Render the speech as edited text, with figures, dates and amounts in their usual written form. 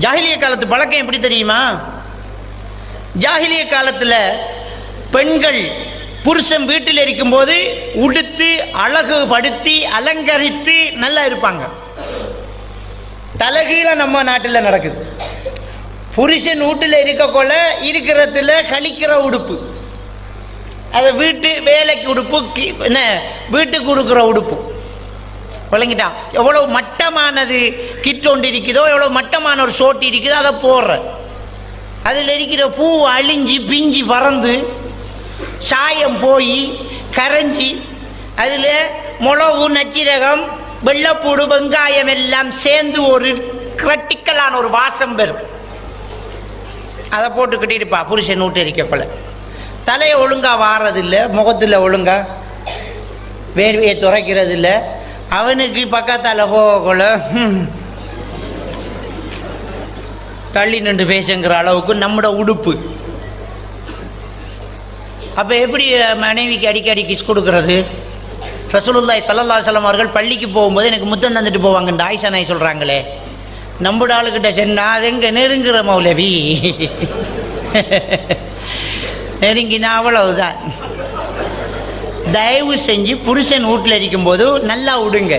ஜாஹிலிய காலத்து பழக்கம் எப்படி தெரியுமா? ஜாஹிலிய காலத்தில் பெண்கள் புருஷன் வீட்டில் இருக்கும்போது உடுத்து அழகுபடுத்தி அலங்கரித்து நல்லா இருப்பாங்க. தலைகீழ நம்ம நாட்டில் நடக்குது. புருஷன் வீட்டில் இருக்கக்குள்ள இருக்கிறதுல கழிக்கிற உடுப்பு, அதை வீட்டு வேலைக்கு உடுப்பு, என்ன வீட்டுக்கு கொடுக்குற உடுப்பு, விளங்கிட்டான். எவ்வளவு மட்டமானது கிட்டொண்டு இருக்குதோ, எவ்வளவு மட்டமான ஒரு சோட்டி இருக்குதோ அதை போடுற. அதில் இருக்கிற பூ அழிஞ்சி பிஞ்சி பறந்து சாயம் போய் கரைஞ்சி அதில் மிளகு, நச்சீரகம், வெள்ளைப்பூடு, வெங்காயம் எல்லாம் சேர்ந்து ஒரு கிரட்டிக்கலான ஒரு வாசம் பெறும். அதை போட்டுக்கிட்டு இருப்பா புருஷன் வீட்டு இருக்கப்பல. தலையை ஒழுங்கா வாரதில்லை, முகத்தில் ஒழுங்கா வேர்வையை துறைக்கிறது இல்லை. அவனுக்கு பக்கத்தால் போகக்குள்ள தள்ளி நின்று பேசுங்கிற அளவுக்கு நம்மட உடுப்பு. அப்போ எப்படி மனைவிக்கு அடிக்கடி கிஸ் கொடுக்கறது? ரசூலுல்லாஹி ஸல்லல்லாஹு அலைஹி வஸல்லம் அவர்கள் பள்ளிக்கு போகும்போது எனக்கு முத்தம் தந்துட்டு போவாங்க. இந்த ஆயிஷா நாய் சொல்கிறாங்களே, நம்மட ஆளுக்கிட்ட சொன்னா அது எங்கே நெருங்குற மௌலவி, நெருங்கினா அவ்வளவுதான். தயவு செஞ்சு புருஷன் வீட்டில் இருக்கும்போது நல்லா விடுங்க.